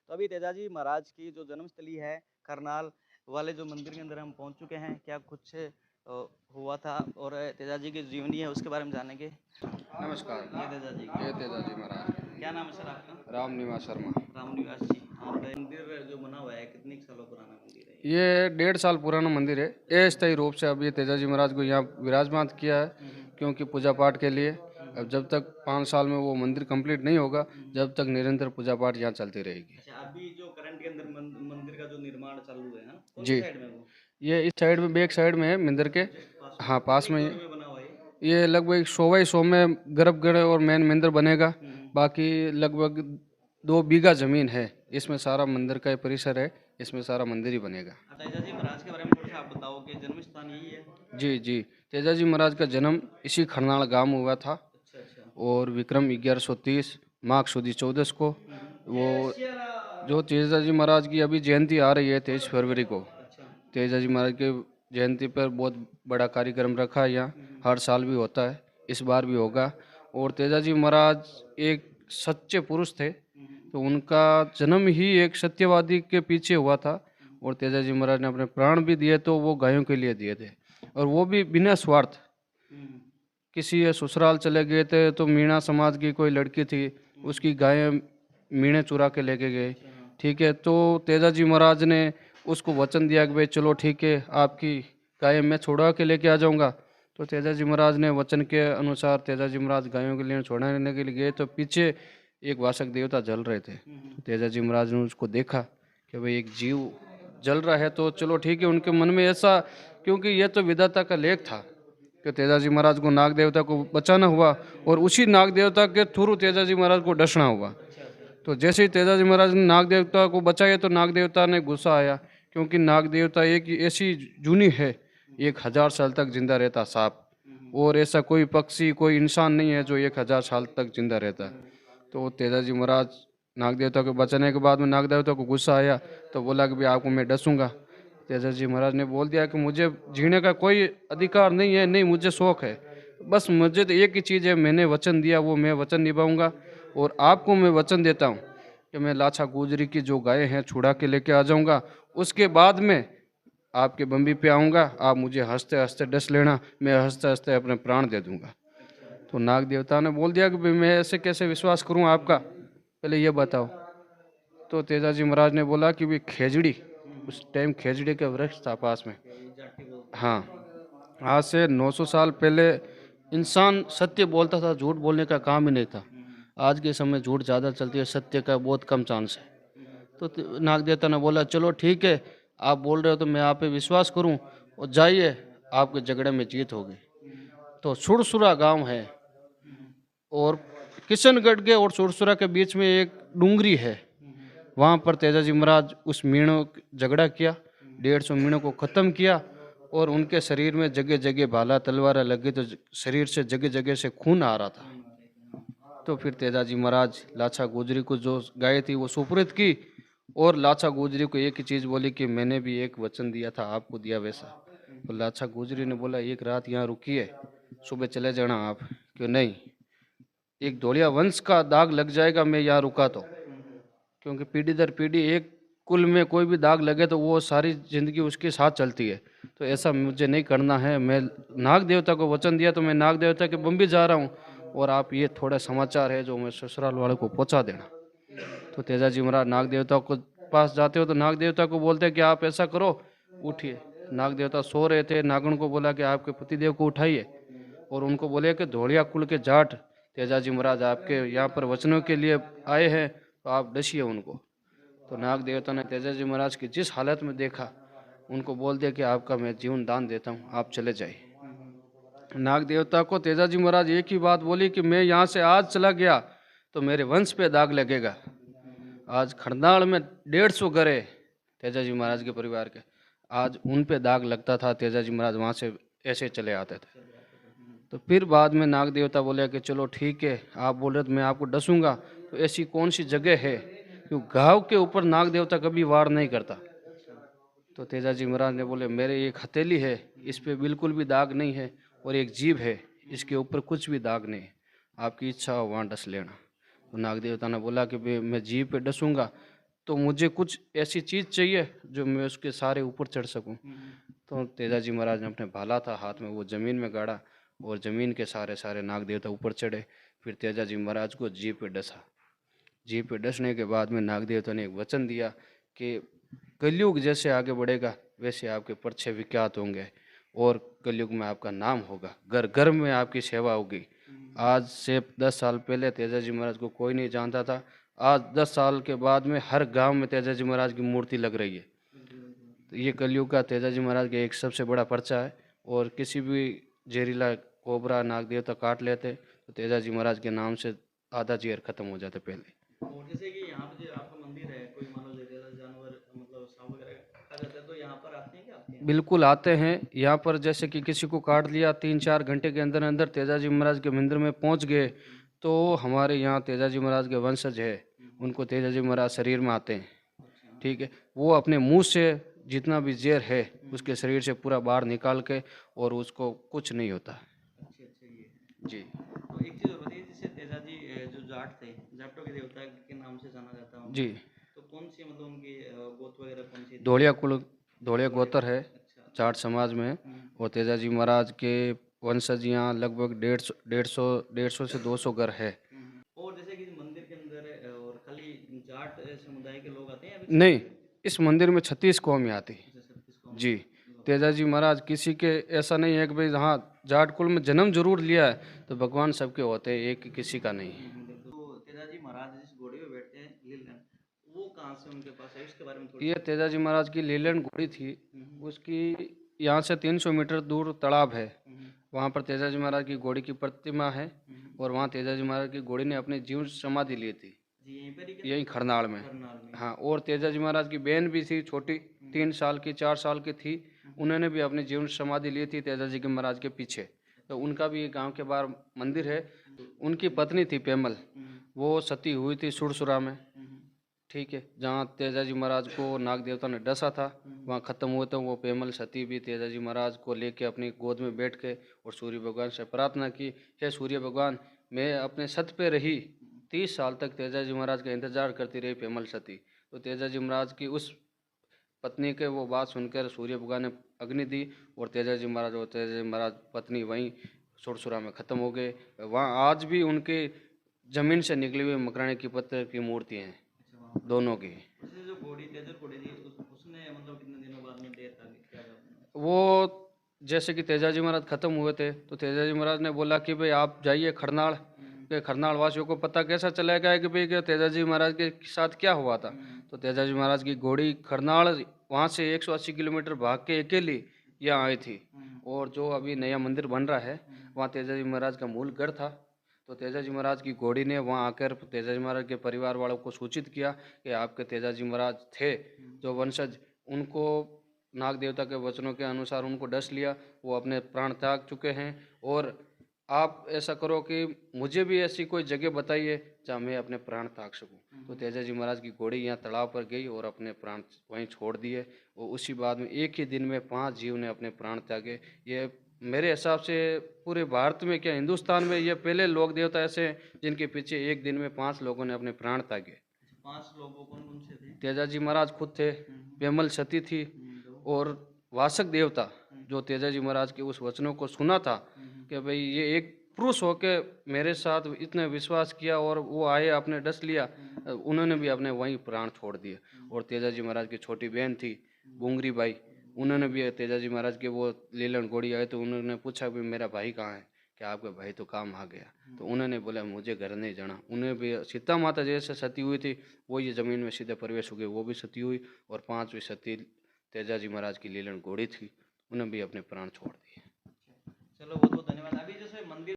तो अभी तेजाजी महाराज की जो जन्मस्थली है करनाल वाले जो मंदिर के अंदर हम पहुंच चुके हैं। क्या कुछ हुआ था और तेजाजी की जीवनी है उसके बारे में जानेंगे। नमस्कार। ये तेजाजी जय तेजाजी महाराज। क्या नाम है सर आपका? राम निवास शर्मा। रामनिवास जी। और मंदिर जो बना हुआ है कितने सालों पुराना मंदिर है ये 1.5 साल पुराना मंदिर है। अस्थायी रूप से अब ये तेजाजी महाराज को यहाँ विराजमान किया है, क्योंकि पूजा पाठ के लिए। अब जब तक 5 साल में वो मंदिर कंप्लीट नहीं होगा, जब तक निरंतर पूजा पाठ यहाँ चलती रहेगी। अच्छा, अभी जो करंट के अंदर मंदिर का जो निर्माण चालू है ना, कौन सी जी, साइड में वो? ये इस साइड में, बैक साइड में है मंदिर के। जस्ट पास में हाँ, पास कितने में करोड़ में बना हुआ है ये लगभग 100 बाई 100 में गर्भगृह और मेन मंदिर बनेगा। बाकी लगभग 2 बीघा जमीन है, इसमें सारा मंदिर का परिसर है, इसमें सारा मंदिर ही बनेगा। तेजाजी महाराज के बारे में थोड़ा सा आप बताओ कि जन्म स्थान यही है। जी जी, तेजाजी महाराज का जन्म इसी खरनाल गांव में हुआ था। अच्छा अच्छा। और विक्रम 1130 माघ सुदी 14 को वो जो तेजाजी महाराज की अभी जयंती आ रही है 23 फरवरी को। अच्छा। तेजाजी महाराज के जयंती पर बहुत बड़ा कार्यक्रम रखा है यहाँ, हर साल भी होता है, इस बार भी होगा। और तेजाजी महाराज एक सच्चे पुरुष थे, तो उनका जन्म ही एक सत्यवादी के पीछे हुआ था। और तेजाजी महाराज ने अपने प्राण भी दिए तो वो गायों के लिए दिए थे, और वो भी बिना स्वार्थ। किसी ये ससुराल चले गए थे तो मीणा समाज की कोई लड़की थी, उसकी गायें मीणे चुरा के लेके गए। ठीक है, तो तेजाजी महाराज ने उसको वचन दिया कि भाई चलो ठीक है, आपकी गायें मैं छुड़ा के लेके आ जाऊंगा। तो तेजाजी महाराज ने वचन के अनुसार तेजाजी महाराज गायों के लिए छोड़ाने के लिए गए, तो पीछे एक वासक देवता जल रहे थे। तो तेजाजी महाराज ने उसको देखा कि भाई एक जीव जल रहा है, तो चलो ठीक है। उनके मन में ऐसा, क्योंकि ये तो विधाता का लेख था कि तेजाजी महाराज को नाग देवता को बचाना हुआ, और उसी नाग देवता के थ्रू तेजाजी महाराज को डसना हुआ। तो जैसे ही तेजाजी महाराज ने नाग देवता को बचाया, तो नाग देवता ने गुस्सा आया, क्योंकि नाग देवता एक ऐसी जूनी है, 1000 साल तक जिंदा रहता सांप। और ऐसा कोई पक्षी कोई इंसान नहीं है जो 1000 साल तक जिंदा रहता है। तो तेजाजी महाराज नाग देवता को बचाने के बाद में नाग देवता को गुस्सा आया, तो बोला कि भाई आपको मैं डसूंगा। तेजाजी महाराज ने बोल दिया कि मुझे जीने का कोई अधिकार नहीं है, नहीं मुझे शौक है, बस मुझे तो एक ही चीज़ है, मैंने वचन दिया वो मैं वचन निभाऊंगा। और आपको मैं वचन देता हूँ कि मैं लाछा गुजरी की जो गायें हैं छुड़ा के लेके आ जाऊंगा, उसके बाद में आपके बम्बी पे आऊँगा, आप मुझे हंसते हंसते डस लेना, मैं हंसते हंसते अपने प्राण दे दूंगा। तो नाग देवता ने बोल दिया कि भाई मैं ऐसे कैसे विश्वास करूं आपका, पहले ये बताओ। तो तेजाजी महाराज ने बोला कि भाई खेजड़ी, उस टाइम खेजड़ी का वृक्ष था पास में। हाँ, आज से 900 साल पहले इंसान सत्य बोलता था, झूठ बोलने का काम ही नहीं था। आज के समय झूठ ज़्यादा चलती है, सत्य का बहुत कम चांस है। तो नाग देवता ने बोला चलो ठीक है, आप बोल रहे हो तो मैं आप पे विश्वास करूं, और जाइए, आपके झगड़े में जीत होगी। तो सुरसुरा गांव है, और किशनगढ़ के और सुरसुरा के बीच में एक डूंगरी है। वहाँ पर तेजाजी महाराज उस मीणों झगड़ा किया, 150 मीणों को ख़त्म किया, और उनके शरीर में जगह जगह भाला तलवारें लगी, तो शरीर से जगह जगह से खून आ रहा था। तो फिर तेजाजी महाराज लाछा गुजरी को जो गाय थी वो सुपुर्द की, और लाछा गुजरी को एक ही चीज़ बोली कि मैंने भी एक वचन दिया था, आपको दिया वैसा। तो लाछा गुजरी ने बोला एक रात यहाँ रुकिए, सुबह चले जाना आप। क्यों नहीं, एक धोलिया वंश का दाग लग जाएगा मैं यहाँ रुका तो, क्योंकि पीढ़ी दर पीढ़ी एक कुल में कोई भी दाग लगे तो वो सारी जिंदगी उसके साथ चलती है। तो ऐसा मुझे नहीं करना है, मैं नाग देवता को वचन दिया, तो मैं नाग देवता के बम्बी जा रहा हूँ, और आप ये थोड़ा समाचार है जो मैं ससुराल वाले को पहुँचा देना। तो तेजाजी महाराज नाग देवता को पास जाते हो तो नाग देवता को बोलते हैं कि आप ऐसा करो, उठिए। नाग देवता सो रहे थे, नागन को बोला कि आपके पतिदेव को उठाइए, और उनको बोले कि धोलिया कुल के जाट तेजाजी महाराज आपके यहाँ पर वचनों के लिए आए हैं, तो आप डसिए उनको। तो नाग देवता ने तेजाजी महाराज की जिस हालत में देखा, उनको बोल दिया कि आपका मैं जीवन दान देता हूँ, आप चले जाइए। नाग देवता को तेजाजी महाराज एक ही बात बोली कि मैं यहाँ से आज चला गया तो मेरे वंश पे दाग लगेगा। आज खरनाल में 150 घरे तेजाजी महाराज के परिवार के, आज उन पे दाग लगता था, तेजाजी महाराज वहाँ से ऐसे चले आते थे। तो फिर बाद में नाग देवता बोले कि चलो ठीक है, आप बोल रहे तो मैं आपको डसूंगा। तो ऐसी कौन सी जगह है, क्यों घाव के ऊपर नाग देवता कभी वार नहीं करता। तो तेजाजी महाराज ने बोले मेरे एक हथेली है, इस पे बिल्कुल भी दाग नहीं है, और एक जीभ है, इसके ऊपर कुछ भी दाग नहीं है, आपकी इच्छा हो वहाँ डस लेना। तो नाग देवता ने बोला कि मैं जीभ पे डसूंगा, तो मुझे कुछ ऐसी चीज़ चाहिए जो मैं उसके सारे ऊपर चढ़ सकूं। तो तेजाजी महाराज ने अपने भाला था हाथ में, वो ज़मीन में गाड़ा और ज़मीन के सारे सारे नाग देवता ऊपर चढ़े। फिर तेजाजी महाराज को जीभ पे डसा। जीभ पे डसने के बाद में नाग देवता ने एक वचन दिया कि कलयुग जैसे आगे बढ़ेगा वैसे आपके परछे विख्यात होंगे और कलयुग में आपका नाम होगा, घर घर में आपकी सेवा होगी। आज से 10 साल पहले तेजाजी महाराज को कोई नहीं जानता था। आज 10 साल के बाद में हर गांव में तेजाजी महाराज की मूर्ति लग रही है। तो ये कलयुग का तेजाजी महाराज का एक सबसे बड़ा पर्चा है। और किसी भी जहरीला कोबरा नाग देवता काट लेते तो तेजाजी महाराज के नाम से आधा जहर खत्म हो जाता पहले। और जैसे कि यहाँ पे जो आपका मंदिर है, कोई मान लो जहरीला जानवर मतलब सांप वगैरह खा जाता है तो यहाँ पर आते हैं क्या आपके यहाँ? बिल्कुल आते हैं यहाँ पर। जैसे कि किसी को काट लिया, 3-4 घंटे के अंदर अंदर तेजाजी महाराज के मंदिर में पहुँच गए तो हमारे यहाँ तेजाजी महाराज के वंशज है, उनको तेजाजी महाराज शरीर में आते हैं। अच्छा। ठीक है, वो अपने मुंह से जितना भी जहर है उसके शरीर से पूरा बाहर निकाल के और उसको कुछ नहीं होता। अच्छा अच्छा, ये है। जी तो एक चीज़ और बताइए, जैसे तेजाजी जो जाट थे, जाटों के देवता के नाम से जाना जाता है जी। उनको, तो कौन सी मतलब उनकी गोत वगैरह कौन सी थी? धोलिया कुल, धोलिया धोड़े। गोत्र है अच्छा। जाट समाज में। और तेजाजी महाराज के वंशज यहाँ लगभग 150 से 200 घर है। और जैसे कि मंदिर के अंदर और खाली जाट समुदाय के लोग आते हैं या फिर नहीं, सभी? इस मंदिर में 36 कौमें आती। अच्छा, 36 कौम जी, लोग। तेजाजी महाराज किसी के ऐसा नहीं है कि भाई हाँ जाट कुल में जन्म जरूर लिया है तो भगवान सबके होते हैं, एक किसी का नहीं है। तो तेजाजी महाराज जिस घोड़े पे बैठते हैं लीलन, वो कहाँ से उनके पास है, उसके बारे में थोड़ी ये सी। तेजाजी महाराज की लीलैंड घोड़ी थी। उसकी यहाँ से 300 मीटर दूर तालाब है, वहाँ पर तेजाजी महाराज की घोड़ी की प्रतिमा है। और वहाँ तेजाजी महाराज की घोड़ी ने अपनी जीवन समाधि ली थी, जी यहीं पर ही यही खरनाल में। करनाल में। हाँ, और तेजाजी महाराज की बहन भी थी छोटी, 3 साल की 4 साल की थी। उन्होंने भी अपनी जीवन समाधि ली थी तेजाजी के महाराज के पीछे। तो उनका भी गांव के बाहर मंदिर है। उनकी पत्नी थी पेमल, वो सती हुई थी सुरसुरा में। ठीक है, जहाँ तेजाजी महाराज को नाग देवता ने डसा था वहाँ खत्म हुए तो वो पेमल सती भी तेजाजी महाराज को लेके अपनी गोद में बैठ के और सूर्य भगवान से प्रार्थना की, हे सूर्य भगवान, मैं अपने सत पे रही 30 साल तक तेजाजी महाराज का इंतजार करती रही पेमल सती। तो तेजाजी महाराज की उस पत्नी के वो बात सुनकर सूर्य भगवान ने अग्नि दी और तेजाजी महाराज और तेजाजी महाराज पत्नी वहीं सुरसुरा में खत्म हो गए। वहाँ आज भी उनके जमीन से निकली हुई मकराने की पत्थर की मूर्ति हैं अच्छा, वहाँ पर। दोनों की। जैसे जो घोड़ी तेजर घोड़ी थी उसने मतलब कितने दिनों बाद में डेथ आ गई, क्या था? वो जैसे कि तेजाजी महाराज खत्म हुए थे तो तेजाजी महाराज ने बोला कि भाई आप जाइए खरनाल के, खरनाल वासियों को पता कैसा चलेगा कि भाई कि तेजाजी महाराज के साथ क्या हुआ था। तो तेजाजी महाराज की घोड़ी खरनाल वहाँ से 180 किलोमीटर भाग के अकेली यहाँ आई थी। और जो अभी नया मंदिर बन रहा है वहाँ तेजाजी महाराज का मूल घर था। तो तेजाजी महाराज की घोड़ी ने वहाँ आकर तेजाजी महाराज के परिवार वालों को सूचित किया कि आपके तेजाजी महाराज थे जो वंशज, उनको नाग देवता के वचनों के अनुसार उनको डस लिया, वो अपने प्राण त्याग चुके हैं। और आप ऐसा करो कि मुझे भी ऐसी कोई जगह बताइए जहाँ मैं अपने प्राण त्याग सकूं। तो तेजाजी महाराज की घोड़ी यहाँ तालाब पर गई और अपने प्राण वहीं छोड़ दिए। और उसी बाद में एक ही दिन में 5 जीव ने अपने प्राण त्यागे। ये मेरे हिसाब से पूरे भारत में, क्या हिंदुस्तान में, ये पहले लोक देवता ऐसे हैं जिनके पीछे एक दिन में 5 लोगों ने अपने प्राण त्यागे। 5 लोगों कौन कौन से थे? तेजाजी महाराज खुद थे, पेमल सती थी और वासक देवता जो तेजाजी महाराज के उस वचनों को सुना था कि भाई ये एक पुरुष होके मेरे साथ इतने विश्वास किया और वो आए आपने डस लिया, उन्होंने भी अपने वहीं प्राण छोड़ दिए। और तेजाजी महाराज की छोटी बहन थी बुंगरी बाई, उन्होंने भी तेजाजी महाराज के वो लीलन घोड़ी आए तो उन्होंने पूछा कि मेरा भाई कहाँ है, कि आपका भाई तो काम आ गया। तो उन्होंने बोला मुझे घर नहीं जाना। उन्हें भी सीता माता जैसे सती हुई थी वो ये ज़मीन में सीधे प्रवेश हो गए, वो भी सती हुई। और 5वीं सती तेजाजी महाराज की लीलन घोड़ी थी, उन्हें भी अपने प्राण छोड़ दिए। चलो बहुत बहुत धन्यवाद। अभी जैसे मंदिर